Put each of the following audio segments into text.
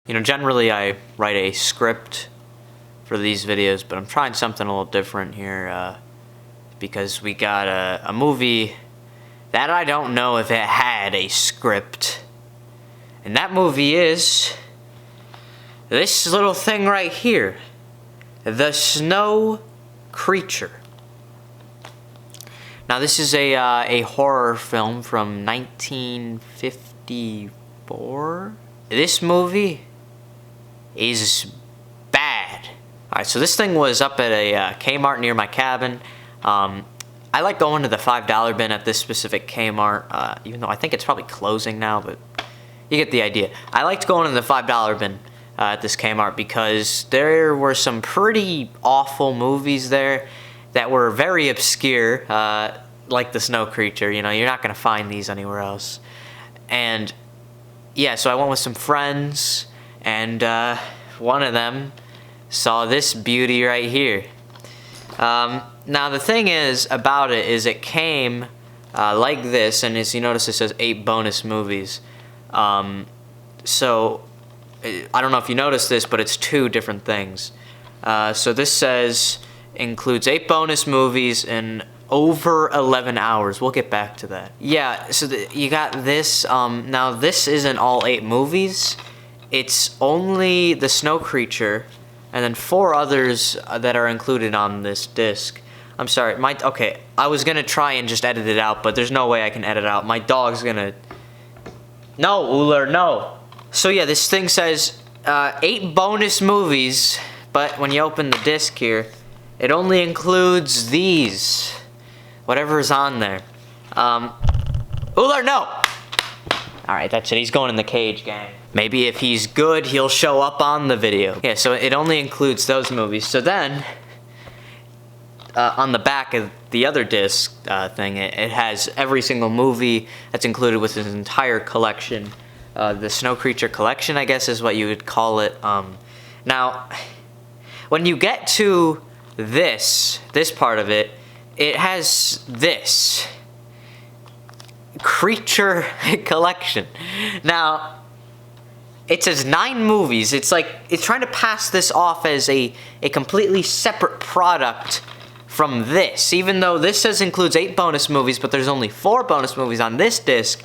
You know, generally I write a script for these videos, but I'm trying something a little different here because we got a movie that I don't know if it had a script. And that movie is this little thing right here, The Snow Creature. Now this is a horror film from 1954. This movie is bad. Alright, so this thing was up at a Kmart near my cabin. I like going to the $5 bin at this specific Kmart, even though I think it's probably closing now, but you get the idea. I liked going to the $5 bin at this Kmart because there were some pretty awful movies there that were very obscure, like The Snow Creature. You know, you're not going to find these anywhere else. And yeah, so I went with some friends, and one of them saw this beauty right here. Now the thing is about it is it came like this, and as you notice it says 8 bonus movies. So I don't know if you noticed this, but it's 2 different things. So this says includes 8 bonus movies in over 11 hours. We'll get back to that. Yeah, so you got this. Now this isn't all 8 movies. It's only The Snow Creature and then 4 others that are included on this disc. I'm sorry, okay, I was gonna try and just edit it out, but there's no way I can edit it out. My dog's gonna... No, Uller, no. So yeah, this thing says 8 bonus movies, but when you open the disc here, it only includes these. Whatever's on there. Uller, no! Alright, that's it. He's going in the cage, gang. Maybe if he's good, he'll show up on the video. Yeah, so it only includes those movies. So then, on the back of the other disc thing, it has every single movie that's included with his entire collection. The Snow Creature collection, I guess is what you would call it. Now, when you get to this part of it, it has this creature collection. Now, it says 9 movies. It's like it's trying to pass this off as a completely separate product from this, even though this says includes 8 bonus movies, but there's only 4 bonus movies on this disc.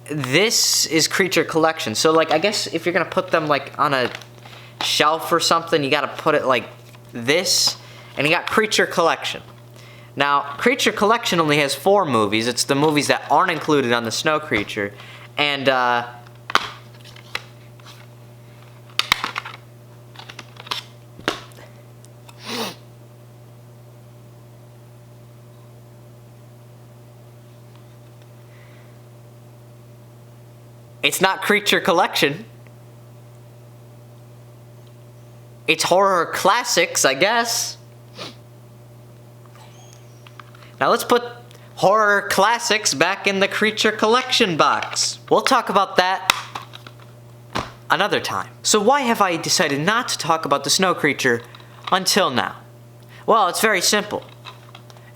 This is Creature Collection. So like, I guess if you're gonna put them like on a shelf or something, you gotta put it like this, and you got Creature Collection. Now, Creature Collection only has 4 movies. It's the movies that aren't included on the Snow Creature, and it's not Creature Collection. It's Horror Classics, I guess. Now let's put Horror Classics back in the Creature Collection box. We'll talk about that another time. So why have I decided not to talk about The Snow Creature until now? Well, it's very simple.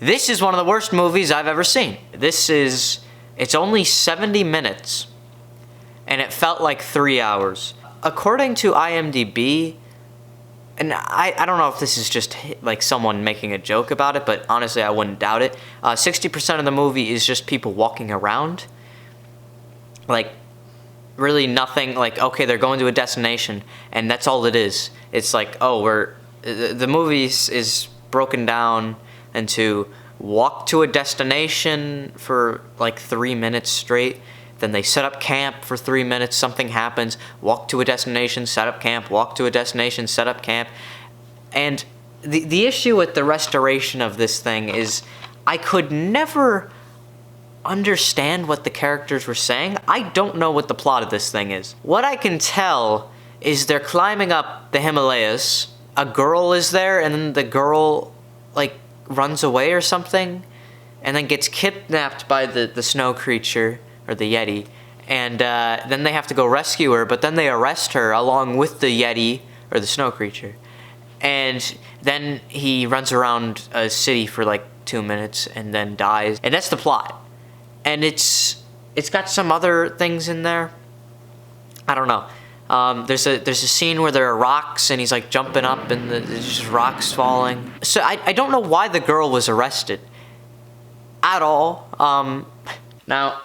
This is one of the worst movies I've ever seen. It's only 70 minutes, and it felt like 3 hours. According to IMDb, and I don't know if this is just like someone making a joke about it, but honestly I wouldn't doubt it. 60% of the movie is just people walking around. Like, really nothing, like, okay, they're going to a destination, and that's all it is. It's like, oh, the movie is broken down into walk to a destination for like 3 minutes straight. Then they set up camp for 3 minutes, something happens, walk to a destination, set up camp, walk to a destination, set up camp. And the issue with the restoration of this thing is I could never understand what the characters were saying. I don't know what the plot of this thing is. What I can tell is they're climbing up the Himalayas. A girl is there, and then the girl, like, runs away or something, and then gets kidnapped by the Snow Creature, or the Yeti, and then they have to go rescue her, but then they arrest her along with the Yeti, or the Snow Creature. And then he runs around a city for like 2 minutes and then dies. And that's the plot. And it's got some other things in there. I don't know. There's a scene where there are rocks and he's like jumping up and there's just rocks falling. So I don't know why the girl was arrested at all. Now,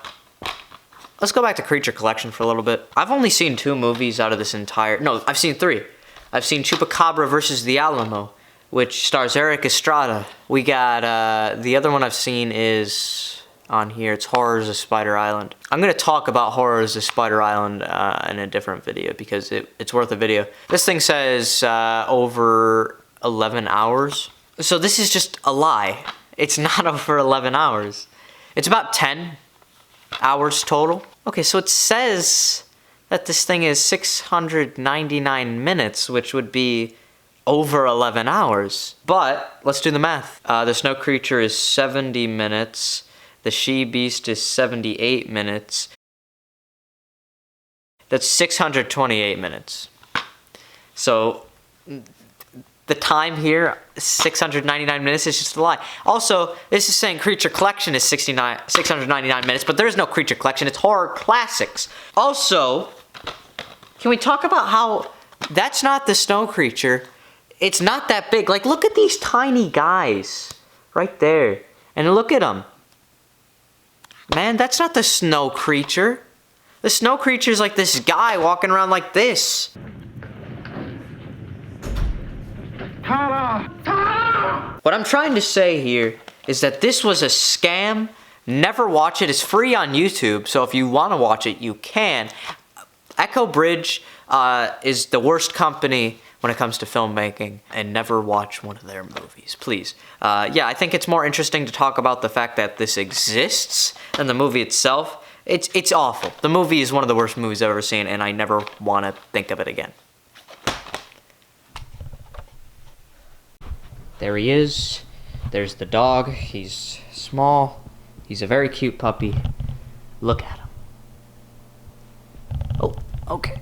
let's go back to Creature Collection for a little bit. I've only seen 2 movies out of this entire... No, I've seen 3. I've seen Chupacabra versus the Alamo, which stars Eric Estrada. We got, the other one I've seen is on here. It's Horrors of Spider Island. I'm going to talk about Horrors of Spider Island in a different video because it's worth a video. This thing says over 11 hours. So this is just a lie. It's not over 11 hours. It's about 10 hours total. Okay, so it says that this thing is 699 minutes, which would be over 11 hours. But let's do the math. The Snow Creature is 70 minutes. The She-Beast is 78 minutes. That's 628 minutes. So the time here, 699 minutes, is just a lie. Also, this is saying Creature Collection is 699 minutes, but there is no Creature Collection. It's Horror Classics. Also, can we talk about how that's not the Snow Creature? It's not that big. Like, look at these tiny guys right there. And look at them. Man, that's not the Snow Creature. The Snow Creature is like this guy walking around like this. What I'm trying to say here is that this was a scam. Never watch it. It's free on YouTube, so if you want to watch it, you can. Echo Bridge is the worst company when it comes to filmmaking, and never watch one of their movies, please. Yeah, I think it's more interesting to talk about the fact that this exists than the movie itself. It's awful. The movie is one of the worst movies I've ever seen, and I never want to think of it again. There he is. There's the dog. He's small. He's a very cute puppy. Look at him. Oh, okay.